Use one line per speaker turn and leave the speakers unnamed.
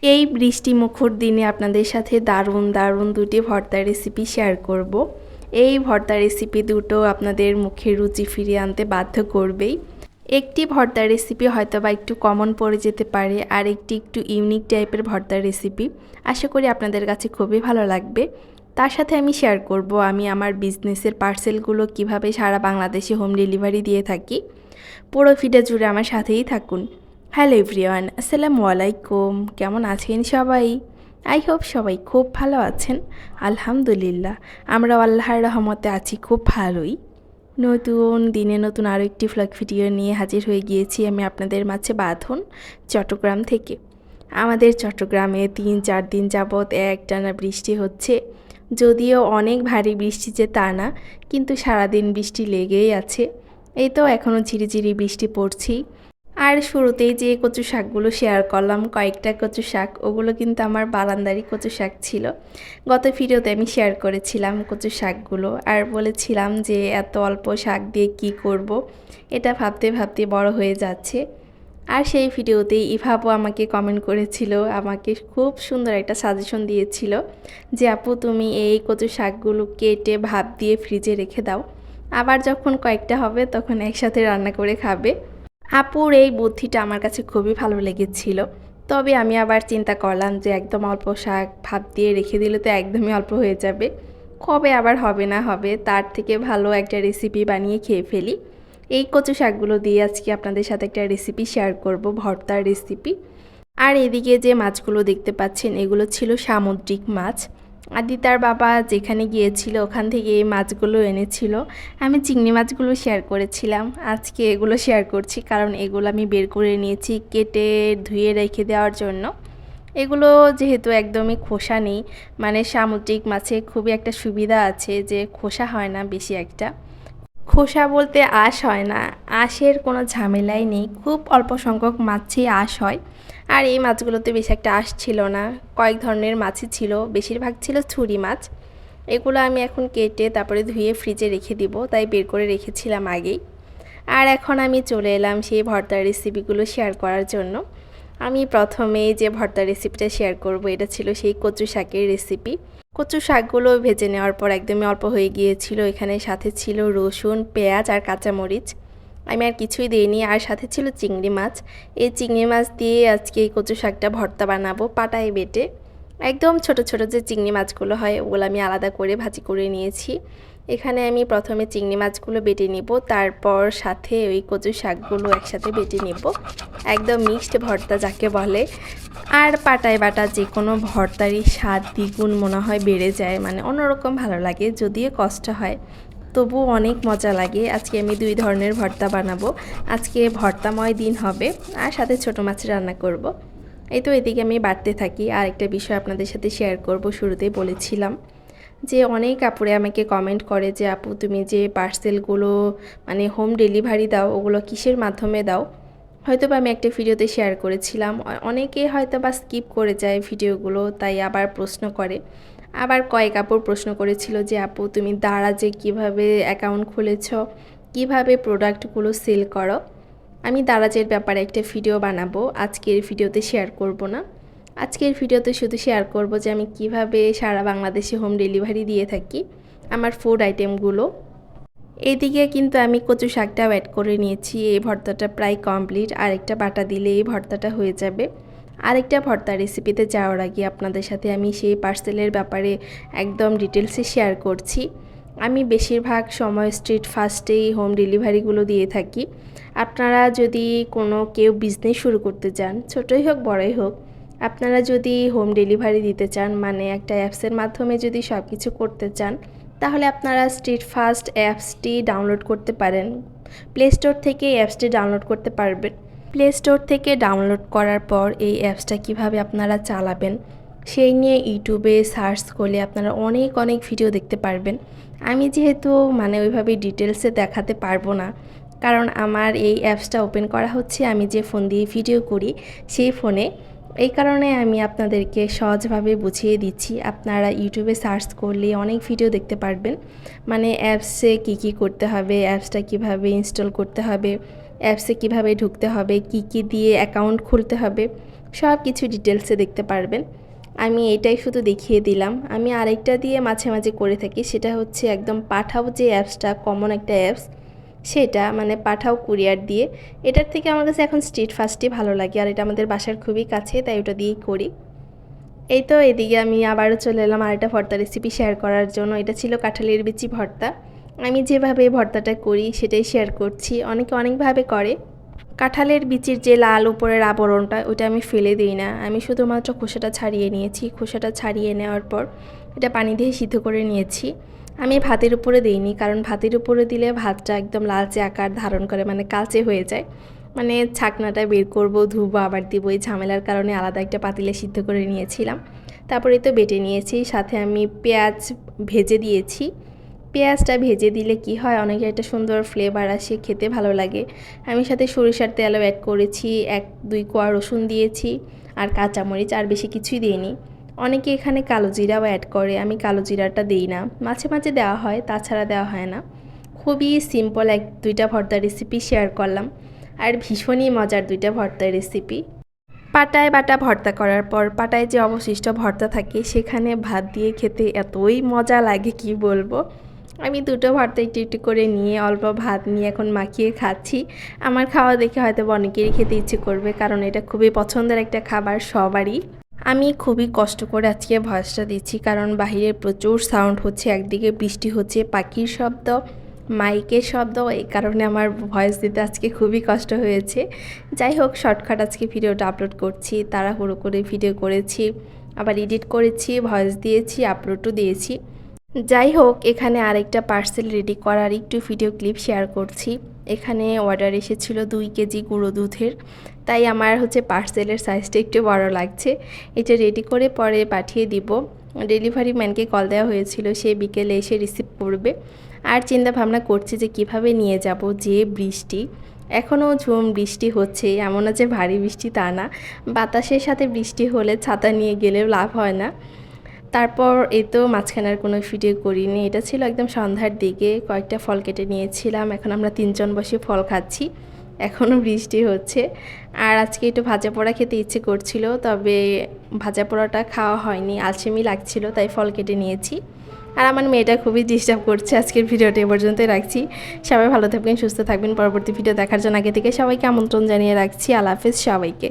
এই বৃষ্টিমুখর দিনে আপনাদের সাথে দারুণ দারুণ দুটি ভর্তার রেসিপি শেয়ার করব। এই ভর্তার রেসিপি দুটো আপনাদের মুখে রুচি ফিরিয়ে আনতে বাধ্য করবেই। একটি ভর্তার রেসিপি হয়তো বা একটু কমন পড়ে যেতে পারে, আর একটু ইউনিক টাইপের ভর্তার রেসিপি। আশা করি আপনাদের কাছে খুবই ভালো লাগবে। তার সাথে আমি শেয়ার করব আমি আমার বিজনেসের পার্সেলগুলো কিভাবে সারা বাংলাদেশে হোম ডেলিভারি দিয়ে থাকি। পুরো ভিডিও জুড়ে আমার সাথেই থাকুন। হ্যালো এভরিওয়ান, আসসালামু আলাইকুম। কেমন আছেন সবাই? আই হোপ সবাই খুব ভালো আছেন। আলহামদুলিল্লাহ, আমরাও আল্লাহর রহমতে আছি খুব ভালোই। নতুন দিনে নতুন আরও একটি ভ্লগ ভিডিও নিয়ে হাজির হয়ে গিয়েছি আমি আপনাদের মাঝে বাঁধন, চট্টগ্রাম থেকে। আমাদের চট্টগ্রামে 3-4 দিন যাবৎ একটানা বৃষ্টি হচ্ছে। যদিও অনেক ভারী বৃষ্টি যে তা না, কিন্তু সারাদিন বৃষ্টি লেগেই আছে। এই তো এখনও ঝিরিঝিরি বৃষ্টি পড়ছেই। আর শুরুতেই যে কচু শাকগুলো শেয়ার করলাম, কয়েকটা কচু শাক, ওগুলো কিন্তু আমার বারান্দারই কচু শাক ছিল। গত ভিডিওতে আমি শেয়ার করেছিলাম কচু শাকগুলো, আর বলেছিলাম যে এত অল্প শাক দিয়ে কি করব, এটা ভাবতে ভাবতে বড় হয়ে যাচ্ছে। আর সেই ভিডিওতেই ইভাবও আমাকে কমেন্ট করেছিল, আমাকে খুব সুন্দর একটা সাজেশন দিয়েছিল যে আপু তুমি এই কচু শাকগুলো কেটে ভাপ দিয়ে ফ্রিজে রেখে দাও, আবার যখন কয়েকটা হবে তখন একসাথে রান্না করে খাবে। আপুর এই বুদ্ধিটা আমার কাছে খুবই ভালো লেগেছিল। তবে আমি আবার চিন্তা করলাম যে একদম অল্প শাক ভাপ দিয়ে রেখে দিলে তো একদমই অল্প হয়ে যাবে, কবে আবার হবে না হবে, তার থেকে ভালো একটা রেসিপি বানিয়ে খেয়ে ফেলি। এই কচু শাকগুলো দিয়ে আজকে আপনাদের সাথে একটা রেসিপি শেয়ার করব, ভর্তার রেসিপি। আর এদিকে যে মাছগুলো দেখতে পাচ্ছেন এগুলো ছিল সামুদ্রিক মাছ। আদিতার বাবা যেখানে গিয়েছিল ওখান থেকে এই মাছগুলো এনেছিল। আমি চিংড়ি মাছগুলো শেয়ার করেছিলাম, আজকে এগুলো শেয়ার করছি কারণ এগুলো আমি বের করে নিয়েছি কেটে ধুয়ে রেখে দেওয়ার জন্য। এগুলো যেহেতু একদমই খোসা নেই, মানে সামুদ্রিক মাছে খুবই একটা সুবিধা আছে যে খোসা হয় না বেশি একটা। খোসা বলতে আঁশ হয় না, আঁশের কোনো ঝামেলাই নেই, খুব অল্প সংখ্যক মাছই আঁশ হয়। আর এই মাছগুলোতে বেশি একটা আঁশ ছিল না, কয়েক ধরনের মাছই ছিল, বেশিরভাগ ছিল ছুরি মাছ। এগুলো আমি এখন কেটে তারপরে ধুয়ে ফ্রিজে রেখে দিব, তাই বের করে রেখেছিলাম আগেই। আর এখন আমি চলে এলাম সেই ভর্তার রেসিপিগুলো শেয়ার করার জন্য। আমি প্রথমেই যে ভর্তার রেসিপিটা শেয়ার করব এটা ছিল সেই কচু শাকের রেসিপি। কচু শাকগুলো ভেজে নেওয়ার পর একদমই অল্প হয়ে গিয়েছিল, এখানে সাথে ছিল রসুন, পেঁয়াজ আর কাঁচামরিচ। আমি আর কিছুই দিইনি, আর সাথে ছিল চিংড়ি মাছ। এই চিংড়ি মাছ দিয়ে আজকে এই কচু শাকটা ভর্তা বানাবো পাটায় বেটে। একদম ছোট ছোট যে চিংড়ি মাছগুলো হয় ওগুলো আমি আলাদা করে ভাজি করে নিয়েছি। এখানে আমি প্রথমে চিংড়ি মাছগুলো বেটে নিব, তারপর সাথে ওই কচু শাকগুলো একসাথে বেটে নিব, একদম মিক্সড ভর্তা যাকে বলে। আর পাটায় বাটা যে কোনো ভর্তারই স্বাদ দ্বিগুণ মনে হয় বেড়ে যায়, মানে অন্যরকম ভালো লাগে, যদিও কষ্ট হয় তবু অনেক মজা লাগে। আজকে আমি 2 ধরনের ভর্তা বানাবো, আজকে ভর্তাময় দিন হবে, আর সাথে ছোটো মাছ রান্না করব। এই তো এদিকে আমি বাড়তে থাকি। আর একটা বিষয় আপনাদের সাথে শেয়ার করব, শুরুতেই বলেছিলাম যে অনেক আপুরে আমাকে কমেন্ট করে যে আপু তুমি যে পার্সেলগুলো মানে হোম ডেলিভারি দাও ওগুলো কিসের মাধ্যমে দাও। হয়তো বা আমি একটা ভিডিওতে শেয়ার করেছিলাম, অনেকে হয়তো বা স্কিপ করে যায় ভিডিওগুলো, তাই আবার প্রশ্ন করে। আবার কয়েক আপুর প্রশ্ন করেছিল যে আপু তুমি দারাজে কিভাবে অ্যাকাউন্ট খুলেছ, কিভাবে প্রোডাক্টগুলো সেল করো। আমি দারাজের ব্যাপারে একটা ভিডিও বানাবো, আজকের ভিডিওতে শেয়ার করব না। আজকের ভিডিওতে শুধু শেয়ার করব যে আমি কিভাবে সারা বাংলাদেশে হোম ডেলিভারি দিয়ে থাকি আমার ফুড আইটেমগুলো। এইদিকে কিন্তু আমি কচু শাকটাও অ্যাড করে নিয়েছি, এই ভর্তাটা প্রায় কমপ্লিট, আরেকটা বাটা দিলে এই ভর্তাটা হয়ে যাবে। আরেকটা ভর্তা রেসিপিতে যাওয়ার আগে আপনাদের সাথে আমি সেই পার্সেলের ব্যাপারে একদম ডিটেলসে শেয়ার করছি। আমি বেশিরভাগ সময় স্ট্রিট ফাস্টেই হোম ডেলিভারিগুলো দিয়ে থাকি। আপনারা যদি কেউ বিজনেস শুরু করতে চান, ছোটোই হোক বড়ই হোক, আপনারা যদি হোম ডেলিভারি দিতে চান, মানে একটা অ্যাপসের মাধ্যমে যদি সব কিছু করতে চান, তাহলে আপনারা স্ট্রিট ফাস্ট অ্যাপসটি ডাউনলোড করতে পারেন। প্লে স্টোর থেকে অ্যাপসটি ডাউনলোড করতে পারবেন। প্লে স্টোর থেকে ডাউনলোড করার পর এই অ্যাপসটা কিভাবে আপনারা চালাবেন সেই নিয়ে ইউটিউবে সার্চ করলে আপনারা অনেক অনেক ভিডিও দেখতে পারবেন। আমি যেহেতু মানে ওইভাবে ডিটেলসে দেখাতে পারবো না, কারণ আমার এই অ্যাপসটা ওপেন করা হচ্ছে আমি যে ফোন দিয়ে ভিডিও করি সেই ফোনে। এই কারণে আমি আপনাদেরকে সহজভাবে বুঝিয়ে দিচ্ছি, আপনারা ইউটিউবে সার্চ করলে অনেক ভিডিও দেখতে পারবেন। মানে অ্যাপসে কী করতে হবে, অ্যাপসটা কিভাবে ইনস্টল করতে হবে, অ্যাপসে কিভাবে ঢুকতে হবে, কি দিয়ে অ্যাকাউন্ট খুলতে হবে, সব কিছু ডিটেলসে দেখতে পারবেন। আমি এটাই শুধু দেখিয়ে দিলাম। আমি আরেকটা দিয়ে মাঝে মাঝে করে থাকি, সেটা হচ্ছে একদম পাঠাও যে অ্যাপসটা, কমন একটা অ্যাপস, সেটা মানে পাঠাও কুরিয়ার দিয়ে। এটার থেকে আমার কাছে এখন স্ট্রিট ফাস্টই ভালো লাগে, আর এটা আমাদের বাসার খুবই কাছে, তাই ওটা দিয়েই করি। এই তো এদিকে আমি আবারও চলে এলাম আরেকটা ভর্তা রেসিপি শেয়ার করার জন্য। এটা ছিল কাঁঠালের বিচি ভর্তা। আমি যেভাবে ভর্তাটা করি সেটাই শেয়ার করছি। অনেকে অনেকভাবে করে। কাঁঠালের বিচির যে লাল উপরের আবরণটা, ওটা আমি ফেলে দিই না। আমি শুধুমাত্র খোসাটা ছাড়িয়ে নিয়েছি। খোসাটা ছাড়িয়ে নেওয়ার পর এটা পানি দিয়ে সিদ্ধ করে নিয়েছি। আমি ভাতের উপরে দিইনি, কারণ ভাতের উপরে দিলে ভাতটা একদম লালচে আকার ধারণ করে, মানে কালচে হয়ে যায়। মানে ছাকনাটা বের করব, ধুবো, আবার দিব, এই ঝামেলার কারণে আলাদা একটা পাতিলে সিদ্ধ করে নিয়েছিলাম। তারপরে তো বেটে নিয়েছি, সাথে আমি পেঁয়াজ ভেজে দিয়েছি। পেঁয়াজটা ভেজে দিলে কি হয়, অনেকের একটা সুন্দর ফ্লেভার আসে, খেতে ভালো লাগে। আমি সাথে সরিষার তেলও অ্যাড করেছি, 1-2 কোয়া রসুন দিয়েছি, আর কাঁচামরিচ, আর বেশি কিছুই দিইনি। অনেকে এখানে কালো জিরাও অ্যাড করে, আমি কালো জিরাটা দিই না। মাঝে মাঝে দেওয়া হয়, তাছাড়া দেওয়া হয় না। খুবই সিম্পল 1-2টা ভর্তা রেসিপি শেয়ার করলাম, আর ভীষণই মজার 2টা ভর্তা রেসিপি। পাটায় বাটা ভর্তা করার পর পাটায় যে অবশিষ্ট ভর্তা থাকে, সেখানে ভাত দিয়ে খেতে এতই মজা লাগে কি বলবো। আমি 2টো ভর্তা একটু একটু করে নিয়ে অল্প ভাত নিয়ে এখন মাখিয়ে খাচ্ছি। আমার খাওয়া দেখে হয়তো অনেকেরই খেতে ইচ্ছে করবে, কারণ এটা খুবই পছন্দের একটা খাবার সবারই। আমি খুবই কষ্ট করে আজকে ভয়েসটা দিচ্ছি, কারণ বাহিরে প্রচুর সাউন্ড হচ্ছে, একদিকে বৃষ্টি হচ্ছে, পাখির শব্দ, মাইকের শব্দ, এই কারণে আমার ভয়েস দিতে আজকে খুবই কষ্ট হয়েছে। যাই হোক, শর্টকাট আজকে ভিডিওটা আপলোড করছি, তাড়াহুড়ো করে ভিডিও করেছি, আবার এডিট করেছি, ভয়েস দিয়েছি, আপলোডও দিয়েছি। যাই হোক, এখানে আরেকটা পার্সেল রেডি করার একটু ভিডিও ক্লিপ শেয়ার করছি। এখানে অর্ডার এসেছিল 2 কেজি গুঁড়ো দুধের, তাই আমার হচ্ছে পার্সেলের সাইজটা একটু বড় লাগছে। এটা রেডি করে পরে পাঠিয়ে দিব। ডেলিভারি ম্যানকে কল দেওয়া হয়েছিল, সে বিকেলে এসে রিসিভ করবে। আর চিন্তা ভাবনা করছি যে কিভাবে নিয়ে যাব, যে বৃষ্টি এখনও ঝুম বৃষ্টি হচ্ছে, এমন না যে ভারী বৃষ্টি তা না, বাতাসের সাথে বৃষ্টি হলে ছাতা নিয়ে গেলেও লাভ হয় না। তারপর এই তো মাঝখানে আর কোনো ভিডিও করিনি। এটা ছিল একদম সন্ধ্যার দিকে, কয়েকটা ফল কেটে নিয়েছিলাম। এখন আমরা 3 জন বসে ফল খাচ্ছি, এখনও বৃষ্টি হচ্ছে। আর আজকে একটু ভাজা পোড়া খেতে ইচ্ছে করছিল, তবে ভাজা পোড়াটা খাওয়া হয়নি, আলসেমি লাগছিল, তাই ফল কেটে নিয়েছি। আর আমার মেয়েটা খুবই ডিস্টার্ব করছে। আজকের ভিডিওটা এ পর্যন্তই রাখছি। সবাই ভালো থাকবেন, সুস্থ থাকবেন। পরবর্তী ভিডিও দেখার জন্য আগে থেকে সবাইকে আমন্ত্রণ জানিয়ে রাখছি। আল্লাহ হাফেজ সবাইকে।